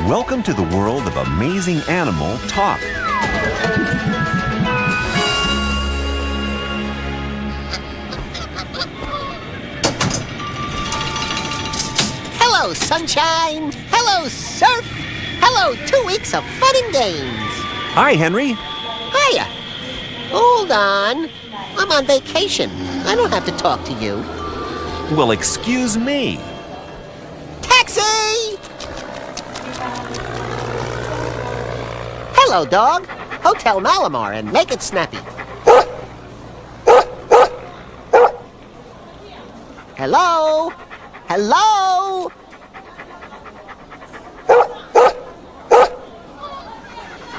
Welcome to the world of amazing animal talk. Hello, sunshine. Hello, surf. Hello, 2 weeks of fun and games. Hi, Henry. Hiya. Hold on. I'm on vacation. I don't have to talk to you. Well, excuse me. Taxi! Hello, dog. Hotel Malamar, and make it snappy. Hello? Hello?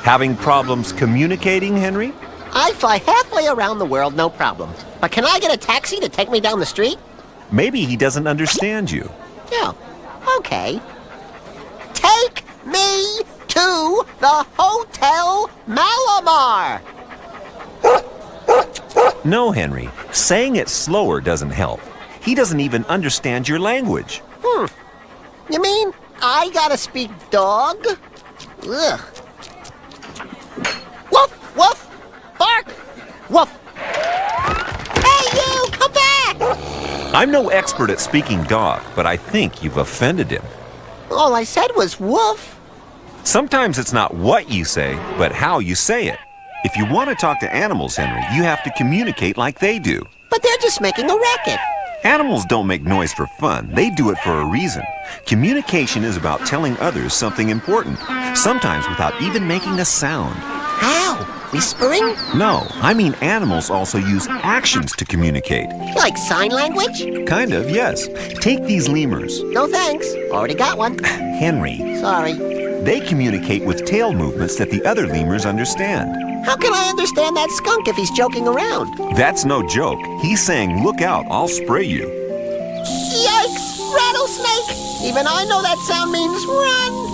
Having problems communicating, Henry? I fly halfway around the world, no problem. But can I get a taxi to take me down the street? Maybe he doesn't understand you. Yeah. Okay. Take me to the Hotel Malamar. No, Henry. Saying it slower doesn't help. He doesn't even understand your language. You mean I gotta speak dog? Ugh. Woof, woof, bark, woof. Hey, you, come back! I'm no expert at speaking dog, but I think you've offended him. All I said was woof. Sometimes it's not what you say, but how you say it. If you want to talk to animals, Henry, you have to communicate like they do. But they're just making a racket. Animals don't make noise for fun. They do it for a reason. Communication is about telling others something important, sometimes without even making a sound. How? Whispering? No, I mean animals also use actions to communicate. Like sign language? Kind of, yes. Take these lemurs. No thanks. Already got one. Henry, Sorry. they communicate with tail movements that the other lemurs understand. How can I understand that skunk if he's joking around? That's no joke. He's saying, look out, I'll spray you. Yikes! Rattlesnake! Even I know that sound means run!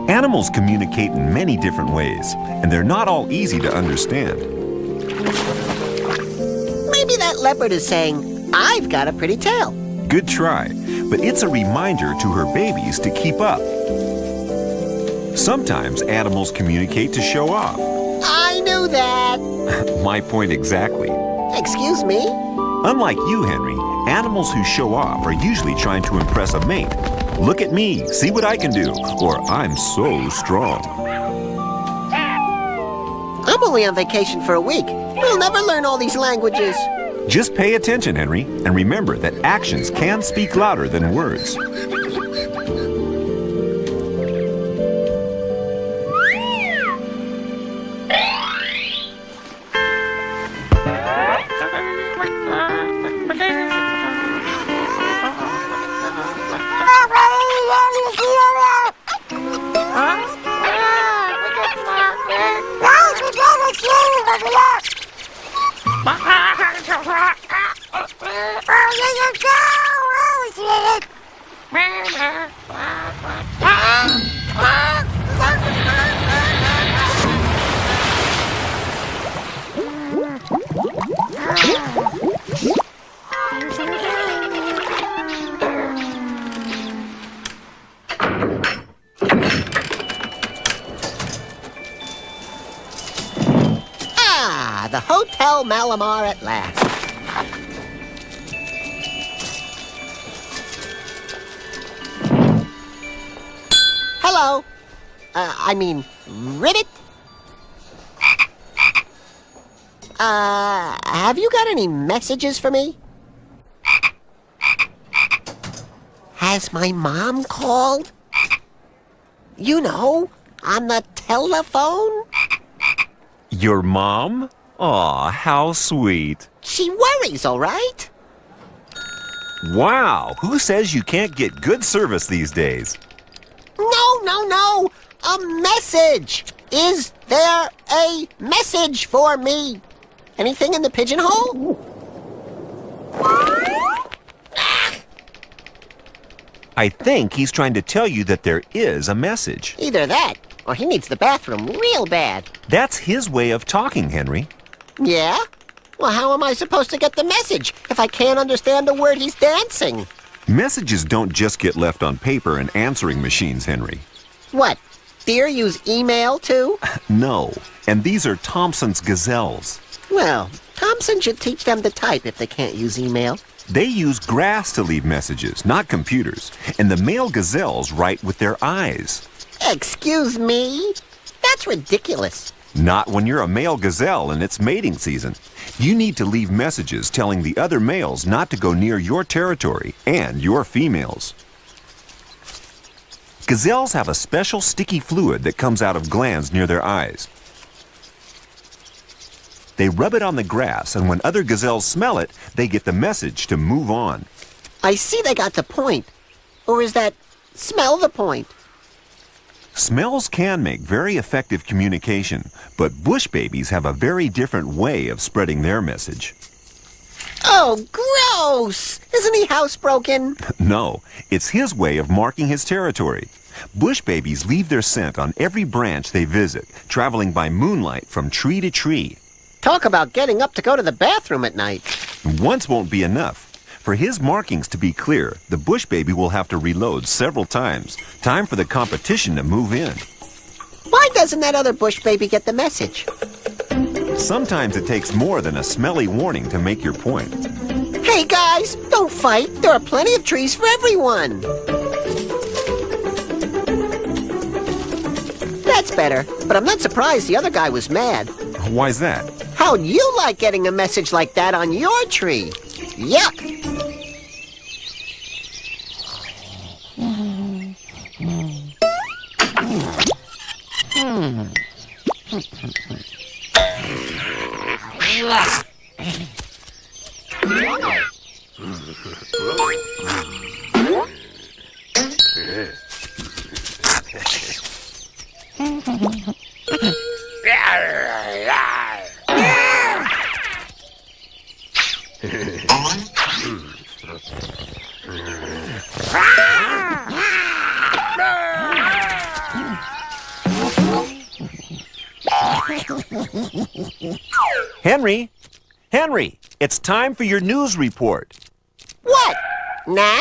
Animals communicate in many different ways, and they're not all easy to understand. Maybe that leopard is saying, I've got a pretty tail. Good try, but it's a reminder to her babies to keep up. Sometimes animals communicate to show off. I knew that. My point exactly. Excuse me? Unlike you, Henry, animals who show off are usually trying to impress a mate. Look at me, see what I can do, or I'm so strong. I'm only on vacation for a week. We'll never learn all these languages. Just pay attention, Henry, and remember that actions can speak louder than words. The Hotel Malamar at last. Hello. Ribbit? Have you got any messages for me? Has my mom called? You know, on the telephone? Your mom? Aw, how sweet. She worries, all right? Wow, who says you can't get good service these days? No. A message. Is there a message for me? Anything in the pigeonhole? I think he's trying to tell you that there is a message. Either that, or he needs the bathroom real bad. That's his way of talking, Henry. Yeah? Well, how am I supposed to get the message if I can't understand a word he's dancing? Messages don't just get left on paper and answering machines, Henry. What? deer use email too? No, and these are Thompson's gazelles. Well, Thompson should teach them to type if they can't use email. They use grass to leave messages, not computers, and the male gazelles write with their eyes. Excuse me? That's ridiculous. Not when you're a male gazelle and it's mating season. You need to leave messages telling the other males not to go near your territory and your females. Gazelles have a special sticky fluid that comes out of glands near their eyes. They rub it on the grass, and when other gazelles smell it, they get the message to move on. I see they got the point. Or is that smell the point? Smells can make very effective communication, but bush babies have a very different way of spreading their message. Oh, gross! Isn't he housebroken? No, it's his way of marking his territory. Bush babies leave their scent on every branch they visit, traveling by moonlight from tree to tree. Talk about getting up to go to the bathroom at night. Once won't be enough. For his markings to be clear, the bush baby will have to reload several times. Time for the competition to move in. Why doesn't that other bush baby get the message? Sometimes it takes more than a smelly warning to make your point. Hey guys, don't fight. There are plenty of trees for everyone. That's better, but I'm not surprised the other guy was mad. Why's that? How'd you like getting a message like that on your tree? Yuck! Henry! Henry! It's time for your news report. What? Now?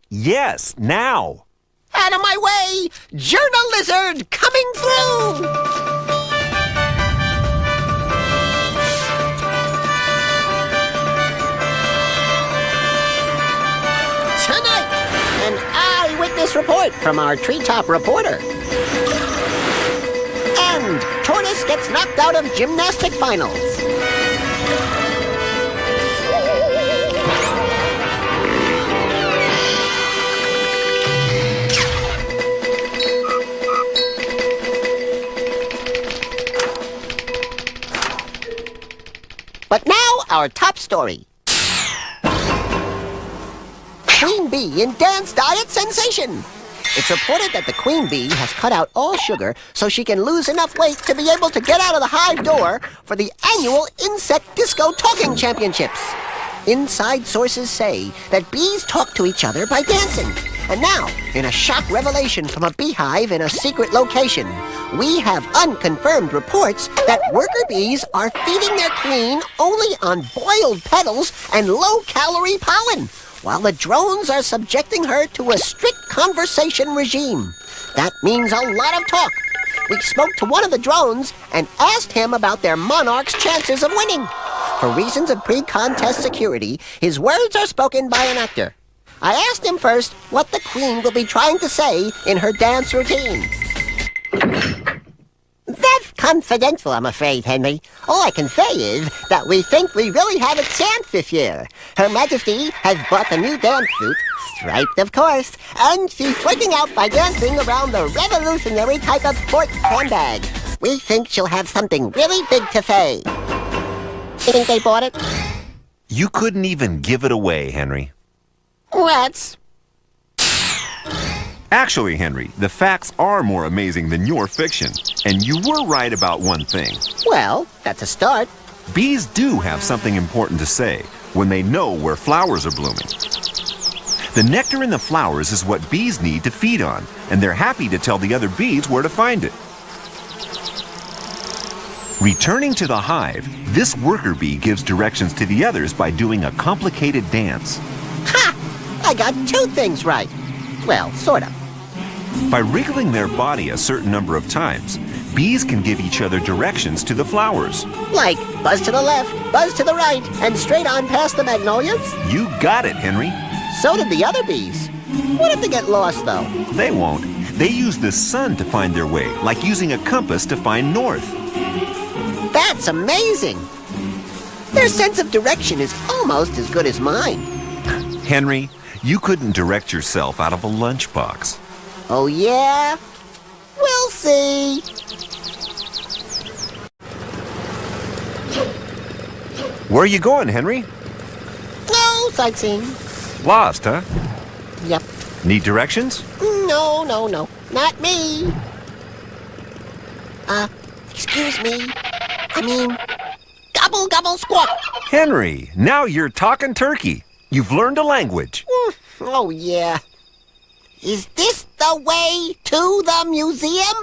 Yes, now! Out of my way! Journal Lizard coming through! Tonight, an eyewitness report from our treetop reporter. And Tortoise gets knocked out of gymnastic finals. But now, our top story. Queen Bee in dance diet sensation. It's reported that the queen bee has cut out all sugar so she can lose enough weight to be able to get out of the hive door for the annual Insect Disco Talking Championships. Inside sources say that bees talk to each other by dancing. And now, in a shock revelation from a beehive in a secret location, we have unconfirmed reports that worker bees are feeding their queen only on boiled petals and low-calorie pollen, while the drones are subjecting her to a strict conversation regime. That means a lot of talk. We spoke to one of the drones and asked him about their monarch's chances of winning. For reasons of pre-contest security, his words are spoken by an actor. I asked him first what the queen will be trying to say in her dance routine. That's confidential, I'm afraid, Henry. All I can say is that we think we really have a chance this year. Her Majesty has bought a new dance suit, striped of course, and she's working out by dancing around the revolutionary type of sports handbag. We think she'll have something really big to say. You think they bought it? You couldn't even give it away, Henry. Rats. Actually, Henry, the facts are more amazing than your fiction. And you were right about one thing. Well, that's a start. Bees do have something important to say when they know where flowers are blooming. The nectar in the flowers is what bees need to feed on, and they're happy to tell the other bees where to find it. Returning to the hive, this worker bee gives directions to the others by doing a complicated dance. Ha! I got two things right. Well, sort of. By wriggling their body a certain number of times, bees can give each other directions to the flowers. Like buzz to the left, buzz to the right, and straight on past the magnolias? You got it, Henry. So did the other bees. What if they get lost, though? They won't. They use the sun to find their way, like using a compass to find north. That's amazing. Their sense of direction is almost as good as mine. Henry, you couldn't direct yourself out of a lunchbox. Oh, yeah? We'll see. Where are you going, Henry? No, sightseeing. Lost, huh? Yep. Need directions? No. Not me. Excuse me. I mean, gobble, gobble, squawk. Henry, now you're talking turkey. You've learned a language. Oh, yeah. Is this the way to the museum?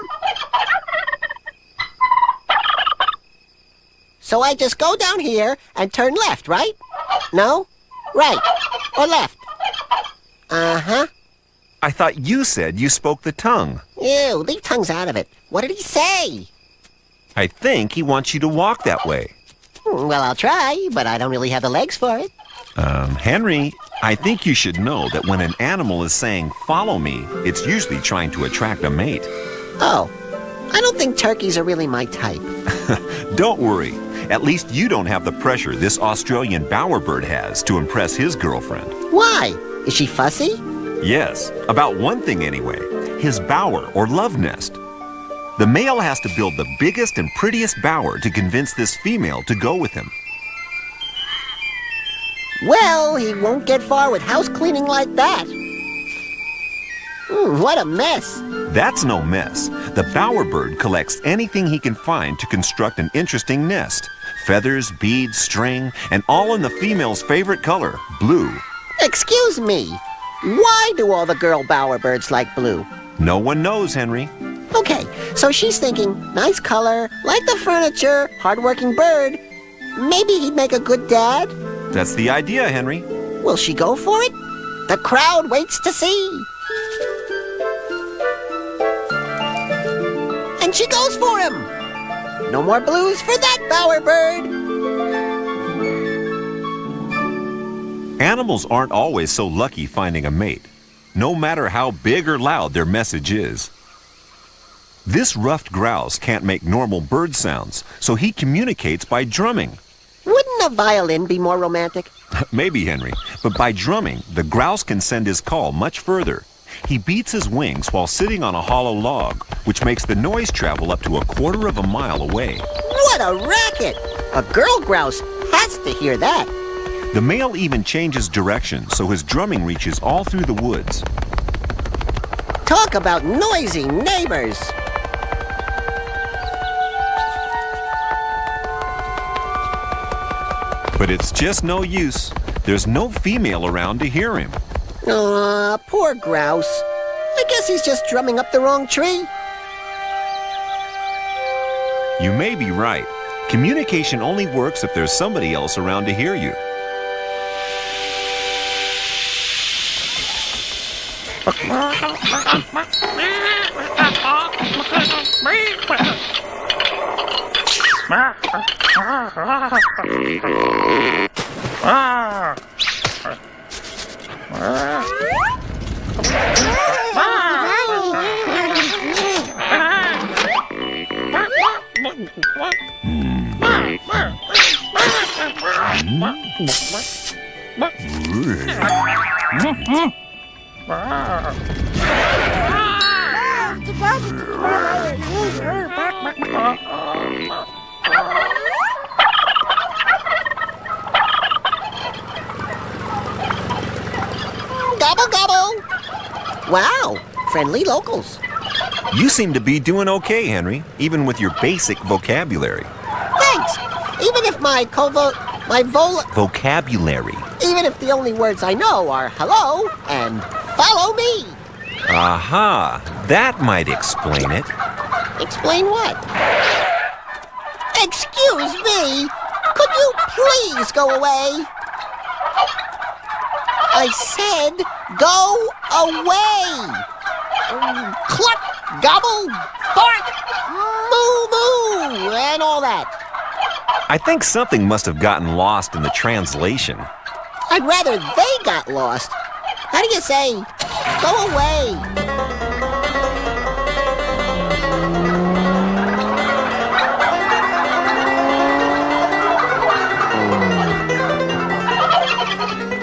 So I just go down here and turn left, right? No? Right. Or left? Uh-huh. I thought you said you spoke the tongue. Ew, leave tongues out of it. What did he say? I think he wants you to walk that way. Well, I'll try, but I don't really have the legs for it. Henry, I think you should know that when an animal is saying, "Follow me," it's usually trying to attract a mate. Oh, I don't think turkeys are really my type. Don't worry. At least you don't have the pressure this Australian bowerbird has to impress his girlfriend. Why? Is she fussy? Yes, about one thing anyway. His bower or love nest. The male has to build the biggest and prettiest bower to convince this female to go with him. Well, he won't get far with house cleaning like that. What a mess. That's no mess. The bowerbird collects anything he can find to construct an interesting nest. Feathers, beads, string, and all in the female's favorite color, blue. Excuse me. Why do all the girl bowerbirds like blue? No one knows, Henry. Okay, so she's thinking, nice color, like the furniture, hardworking bird. Maybe he'd make a good dad? That's the idea, Henry. Will she go for it? The crowd waits to see. And she goes for him. No more blues for that bowerbird. Animals aren't always so lucky finding a mate, no matter how big or loud their message is. This ruffed grouse can't make normal bird sounds, so he communicates by drumming. Wouldn't a violin be more romantic? Maybe, Henry, but by drumming, the grouse can send his call much further. He beats his wings while sitting on a hollow log, which makes the noise travel up to 1/4 of a mile away. What a racket! A girl grouse has to hear that. The male even changes direction so his drumming reaches all through the woods. Talk about noisy neighbors. But it's just no use. There's no female around to hear him. Aw, poor grouse. I guess he's just drumming up the wrong tree. You may be right. Communication only works if there's somebody else around to hear you. Gobble, gobble. Wow, friendly locals. You seem to be doing okay, Henry, even with your basic vocabulary. Thanks. Even if Vocabulary. even if the only words I know are hello and follow me. Aha, that might explain it. Explain what? Excuse me. Could you please go away? I said go away. cluck, gobble, bark, moo, moo, and all that. I think something must have gotten lost in the translation. I'd rather they got lost. How do you say, go away?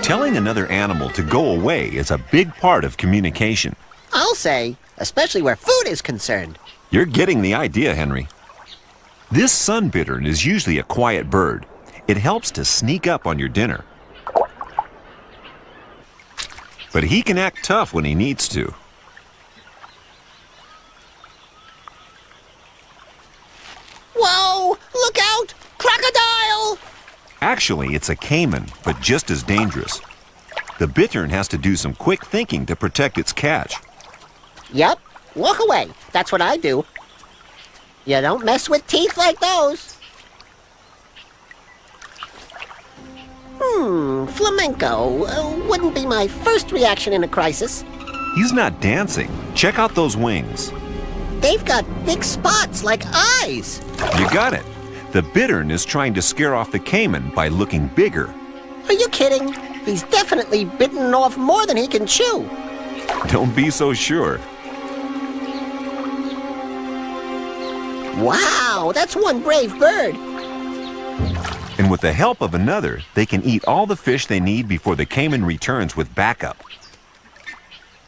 Telling another animal to go away is a big part of communication. I'll say, especially where food is concerned. You're getting the idea, Henry. This sun bittern is usually a quiet bird. It helps to sneak up on your dinner. But he can act tough when he needs to. Whoa! Look out! Crocodile! Actually, it's a caiman, but just as dangerous. The bittern has to do some quick thinking to protect its catch. Yep, walk away. That's what I do. You don't mess with teeth like those. Flamenco wouldn't be my first reaction in a crisis. He's not dancing. Check out those wings. They've got big spots like eyes. You got it. The bittern is trying to scare off the caiman by looking bigger. Are you kidding? He's definitely bitten off more than he can chew. Don't be so sure. Wow, that's one brave bird. And with the help of another, they can eat all the fish they need before the caiman returns with backup.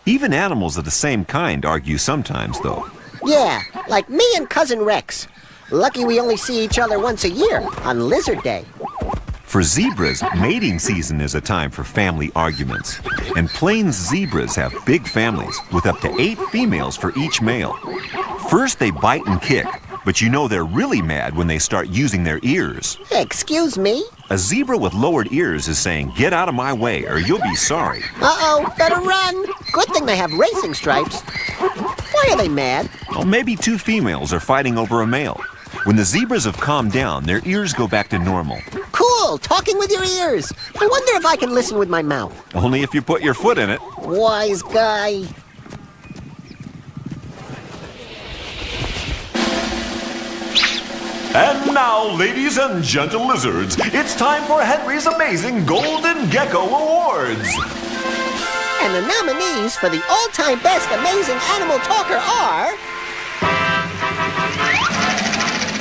Even animals of the same kind argue sometimes, though. Yeah, like me and Cousin Rex. Lucky we only see each other once a year, on Lizard Day. For zebras, mating season is a time for family arguments. And plains zebras have big families, with up to 8 females for each male. First they bite and kick, but you know they're really mad when they start using their ears. Excuse me? A zebra with lowered ears is saying, "Get out of my way, or you'll be sorry." Uh-oh, better run. Good thing they have racing stripes. Why are they mad? Well, maybe 2 females are fighting over a male. When the zebras have calmed down, their ears go back to normal. Cool, talking with your ears. I wonder if I can listen with my mouth. Only if you put your foot in it. Wise guy. And now, ladies and gentle lizards, it's time for Henry's amazing Golden Gecko Awards. And the nominees for the all-time best amazing animal talker are...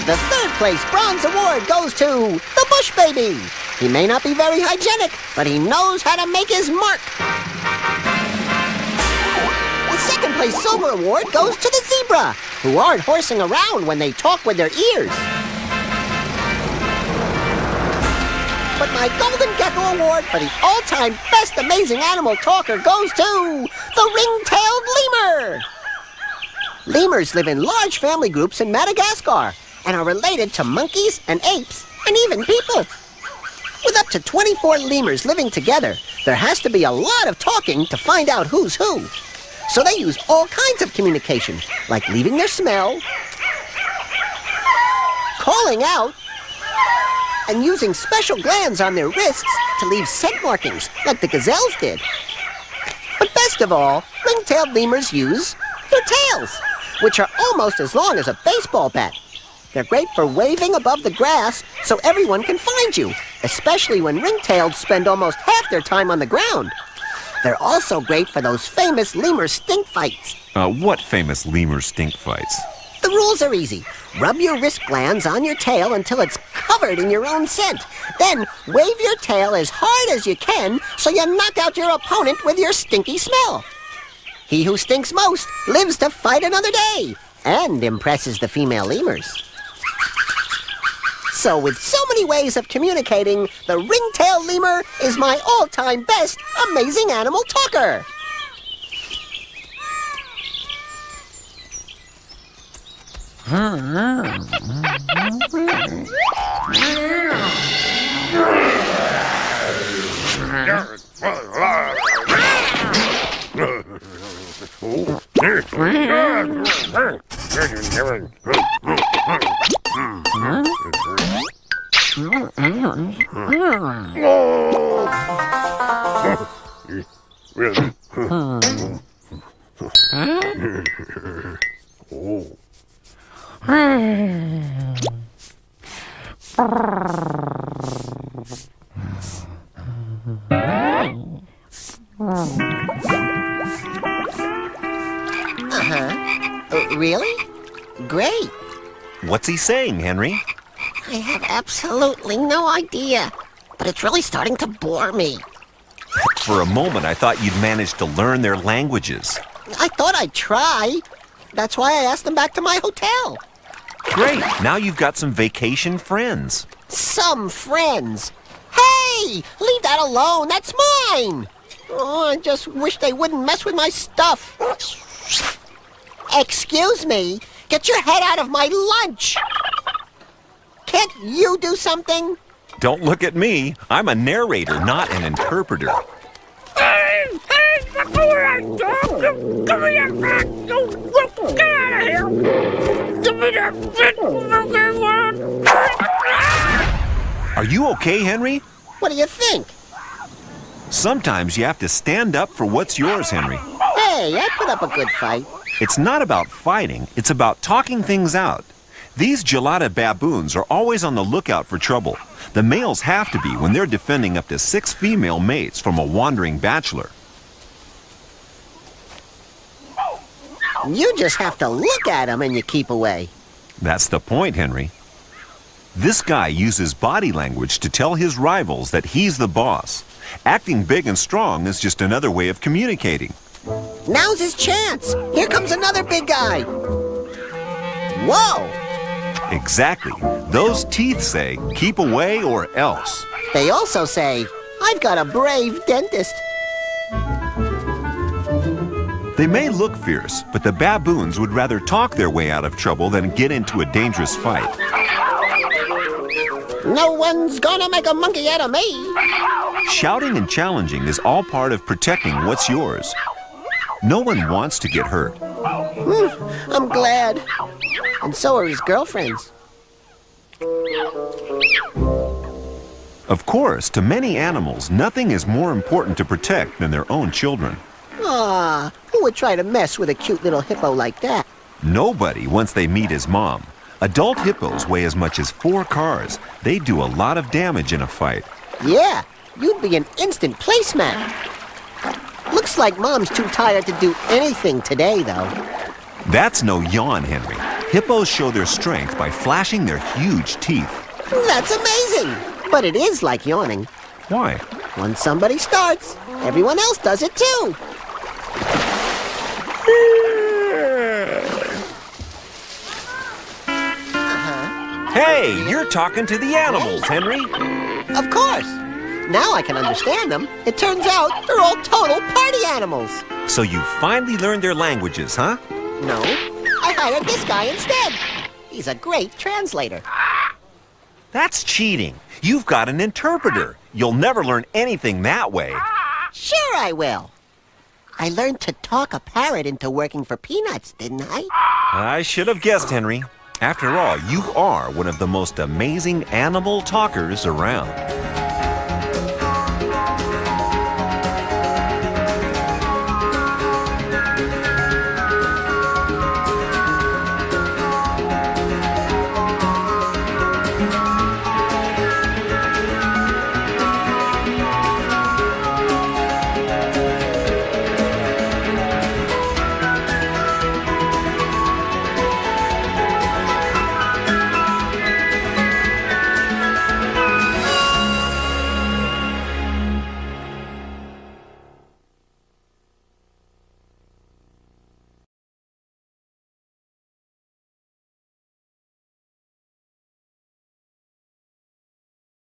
The third place bronze award goes to the Bush Baby. He may not be very hygienic, but he knows how to make his mark. The second place silver award goes to the zebra, who aren't horsing around when they talk with their ears. But my Golden Gecko Award for the all-time best amazing animal talker goes to the ring-tailed lemur. Lemurs live in large family groups in Madagascar and are related to monkeys and apes and even people. With up to 24 lemurs living together, there has to be a lot of talking to find out who's who. So they use all kinds of communication, like leaving their smell, calling out, and using special glands on their wrists to leave scent markings, like the gazelles did. But best of all, ring-tailed lemurs use their tails, which are almost as long as a baseball bat. They're great for waving above the grass so everyone can find you, especially when ring-tailed spend almost half their time on the ground. They're also great for those famous lemur stink fights. What famous lemur stink fights? The rules are easy. Rub your wrist glands on your tail until it's covered in your own scent. Then wave your tail as hard as you can so you knock out your opponent with your stinky smell. He who stinks most lives to fight another day and impresses the female lemurs. So with so many ways of communicating, the ring-tailed lemur is my all-time best amazing animal talker. Really? Great. What's he saying, Henry? I have absolutely no idea, but it's really starting to bore me. For a moment, I thought you'd managed to learn their languages. I thought I'd try. That's why I asked them back to my hotel. Great, now you've got some vacation friends. Some friends. Hey, leave that alone. That's mine. Oh, I just wish they wouldn't mess with my stuff. Excuse me. Get your head out of my lunch. Can't you do something? Don't look at me. I'm a narrator, not an interpreter. Are you okay, Henry? What do you think? Sometimes you have to stand up for what's yours, Henry. Hey, I put up a good fight. It's not about fighting, it's about talking things out. These gelada baboons are always on the lookout for trouble. The males have to be when they're defending up to 6 female mates from a wandering bachelor. You just have to look at them and you keep away. That's the point, Henry. This guy uses body language to tell his rivals that he's the boss. Acting big and strong is just another way of communicating. Now's his chance. Here comes another big guy. Whoa! Exactly. Those teeth say, keep away or else. They also say, I've got a brave dentist. They may look fierce, but the baboons would rather talk their way out of trouble than get into a dangerous fight. No one's gonna make a monkey out of me. Shouting and challenging is all part of protecting what's yours. No one wants to get hurt. I'm glad. And so are his girlfriends. Of course, to many animals, nothing is more important to protect than their own children. Ah, who would try to mess with a cute little hippo like that? Nobody once they meet his mom. Adult hippos weigh as much as 4 cars. They do a lot of damage in a fight. Yeah, you'd be an instant placemat. Looks like Mom's too tired to do anything today, though. That's no yawn, Henry. Hippos show their strength by flashing their huge teeth. That's amazing. But it is like yawning. Why? When somebody starts, everyone else does it too. Hey, you're talking to the animals, Henry. Of course. Now I can understand them. It turns out they're all total party animals. So you finally learned their languages, huh? No, I hired this guy instead. He's a great translator. That's cheating. You've got an interpreter. You'll never learn anything that way. Sure I will. I learned to talk a parrot into working for peanuts, didn't I? I should have guessed, Henry. After all, you are one of the most amazing animal talkers around.